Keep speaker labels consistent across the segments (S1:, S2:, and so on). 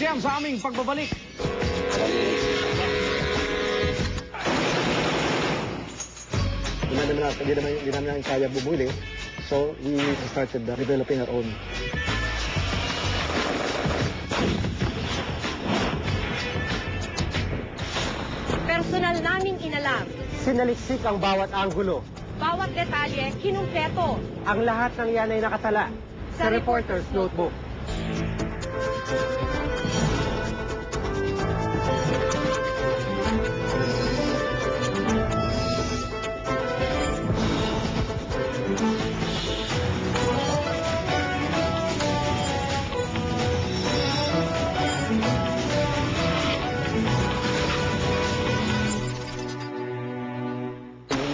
S1: siyam sa aming pagbabalik.
S2: Hindi namin kaya bumuli. So, we started developing our own.
S3: Personal naming inalam.
S2: Sinaliksik ang bawat anggulo.
S3: Bawat detalye, kinumpleto.
S2: Ang lahat ng yan ay nakatala sa Reporter's Notebook.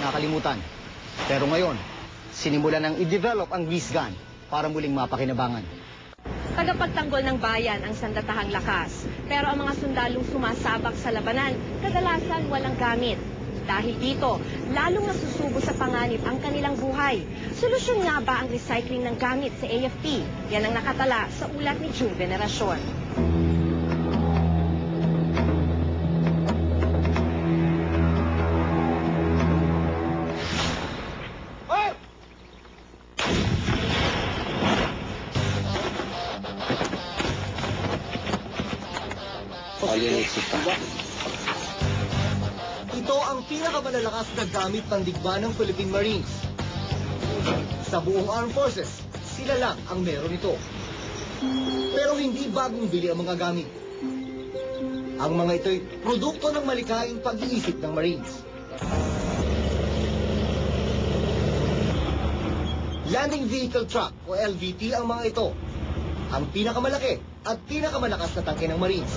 S4: Nakalimutan. Pero ngayon, sinimulan ng i-develop ang grease gun para muling mapakinabangan.
S3: Tagapagtanggol ng bayan ang sandatahang lakas. Pero ang mga sundalong sumasabak sa labanan, kadalasan walang gamit. Dahil dito, lalong nasusubo sa panganib ang kanilang buhay. Solusyon nga ba ang recycling ng gamit sa AFP? Yan ang nakatala sa ulat ni June Veneracion.
S5: Ito ang pinakamalalakas na gamit pandigma ng Philippine Marines. Sa buong Armed Forces, sila lang ang meron ito. Pero hindi bagong bili ang mga gamit. Ang mga ito'y produkto ng malikaing pag-iisip ng Marines. Landing Vehicle Truck o LVT ang mga ito. Ang pinakamalaki at pinakamalakas na tangke ng Marines.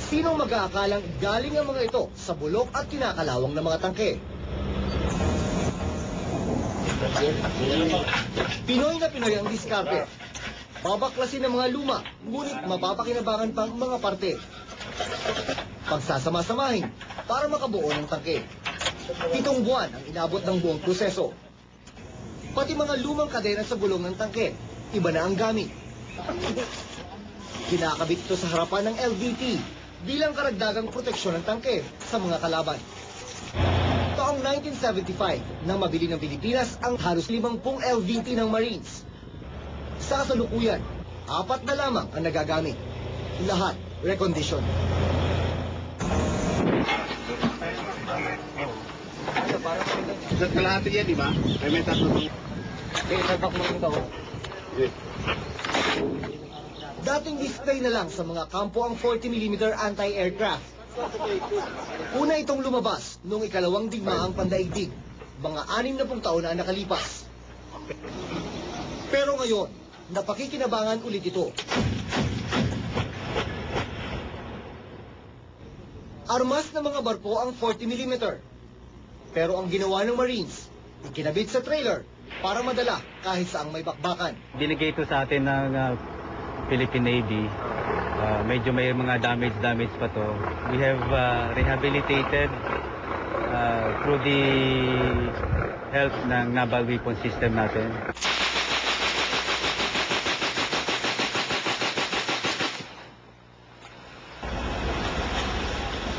S5: Sinong mag-aakalang galing ang mga ito sa bulok at kinakalawang ng mga tangke? Pinoy na Pinoy ang diskarte. Babaklasin ng mga luma, ngunit mapapakinabangan pang mga parte. Pagsasama-samahin para makabuo ng tangke. 7 buwan ang inabot ng buong proseso. Pati mga lumang kadena sa gulong ng tangke, iba na ang gamit. Kinakabit ito sa harapan ng LVT bilang karagdagang proteksyon ng tangke sa mga kalaban. Taong 1975, nang mabili ng Pilipinas ang halos 50 LVT ng Marines. Sa kasalukuyan, 4 na lamang ang nagagamit. Lahat recondition.
S2: Kalahati yan, di ba? May tatlo.
S5: Dating display na lang sa mga kampo ang 40mm anti-aircraft. Una itong lumabas noong ikalawang digmaang pandaigdig, mga 60 taon na nakalipas. Pero ngayon, napakikinabangan ulit ito. Armas ng mga barko ang 40mm. Pero ang ginawa ng Marines, ikinabit sa trailer para madala kahit saang may bakbakan.
S6: Binigay ito sa atin ng Philippine Navy. Medyo may mga damage pa to. We have rehabilitated through the help ng naval weapon system natin.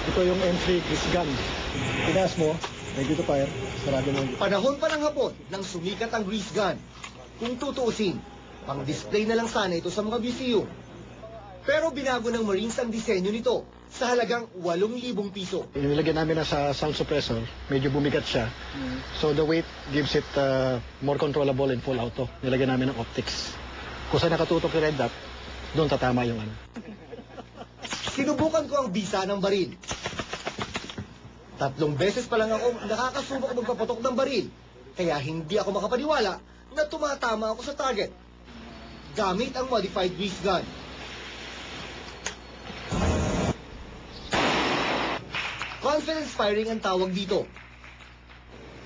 S2: Ito yung M3 grease gun. Tinaas mo, ready to fire. Sarado mo.
S5: Panahon pa ng hapon nang sumikat ang grease gun. Kung tutuusin, pang-display na lang sana ito sa mga museum. Pero binago ng Marines ang disenyo nito sa halagang 8,000 piso.
S2: Nilagyan namin na sa sound suppressor, medyo bumigat siya. So the weight gives it more controllable in full auto. Nilagyan namin ng optics. Kung saan nakatutok yung red dot, doon tatama yung ano.
S5: Sinubukan ko ang bisa ng baril. 3 beses pa lang ako nakakasubok magpapatok ng baril. Kaya hindi ako makapaniwala na tumatama ako sa target. Gamit ang modified grease gun. Confidence firing ang tawag dito.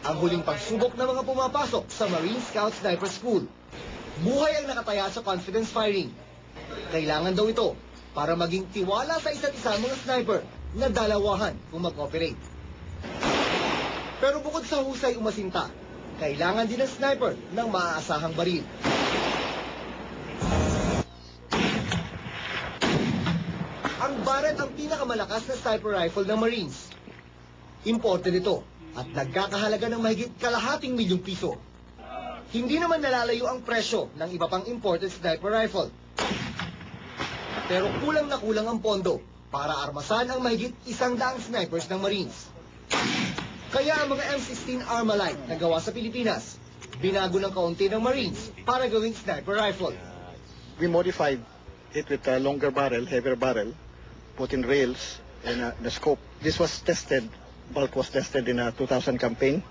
S5: Ang huling pagsubok ng mga pumapasok sa Marine Scout Sniper School. Buhay ang nakataya sa confidence firing. Kailangan daw ito para maging tiwala sa isa't isa mga sniper na dalawahan kung mag-operate. Pero bukod sa husay umasinta, kailangan din ng sniper ng maaasahang baril. Ang Barrett ang pinakamalakas na sniper rifle ng Marines. Imported ito at nagkakahalaga ng mahigit kalahating milyong piso. Hindi naman nalalayo ang presyo ng iba pang imported sniper rifle. Pero kulang na kulang ang pondo para armasan ang mahigit 100 snipers ng Marines. Kaya ang mga M16 Armalite na gawa sa Pilipinas, binago ng kaunti ng Marines para gawing sniper rifle.
S2: We modified it with a longer barrel, heavier barrel, put in rails and the scope. This was tested, bulk was tested in a 2000 campaign.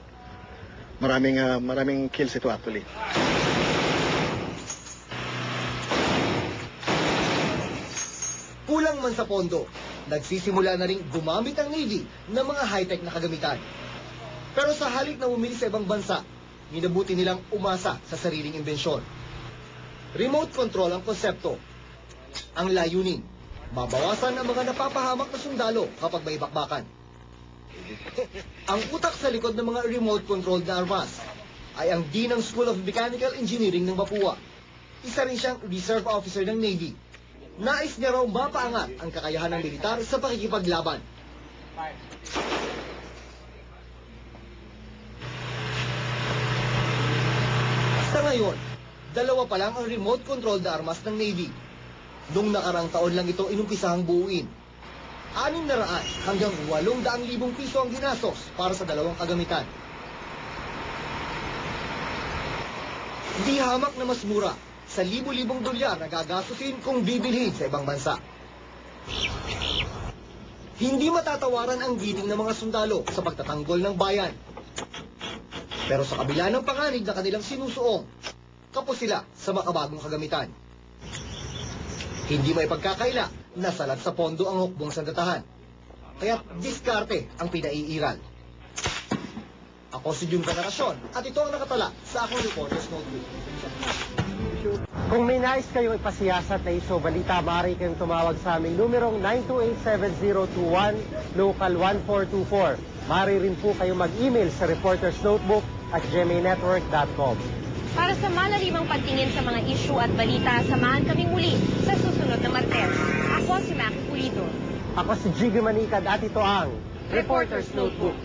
S2: Maraming kills ito actually.
S5: Kulang man sa pondo, nagsisimula na rin gumamit ang Navy ng mga high-tech na kagamitan. Pero sa halip na bumili sa ibang bansa, minabuti nilang umasa sa sariling imbensyon. Remote control ang konsepto. Ang layunin, mabawasan ang mga napapahamak na sundalo kapag may bakbakan. Ang utak sa likod ng mga remote-controlled na armas ay ang Dean ng School of Mechanical Engineering ng Papua. Isa rin siyang reserve officer ng Navy. Nais niya raw mapaangat ang kakayahan ng militar sa pakikipaglaban. Sa ngayon, 2 pa lang ang remote-controlled na armas ng Navy. Nung nakarang taon lang ito inumpisahang buuin. 600 hanggang 800,000 piso ang ginastos para sa 2 kagamitan. Di hamak na mas mura sa libo-libong dolyar na gagastusin kung bibilhin sa ibang bansa. Hindi matatawaran ang giting ng mga sundalo sa pagtatanggol ng bayan. Pero sa kabila ng panganib na kanilang sinusuong, kapos sila sa makabagong kagamitan. Hindi may pagkakaila na salat sa pondo ang hukbong sandatahan. Kaya diskarte ang pinaiiral. Ako si Jun Veneracion at ito ang nakatala sa akong Reporter's Notebook.
S1: Kung may nais kayong ipasiyasat na isyo balita, maaari kayong tumawag sa aming numerong 928-7021, local 1424. Maaari rin po kayong mag-email sa reportersnotebook@gmanetwork.com.
S3: Para sa malalimang pagtingin sa mga issue at balita, samahan kaming muli sa susunod na Martes. Ako si Mac Pulido.
S1: Ako si Jiggy Manikad at ito ang Reporter's Notebook.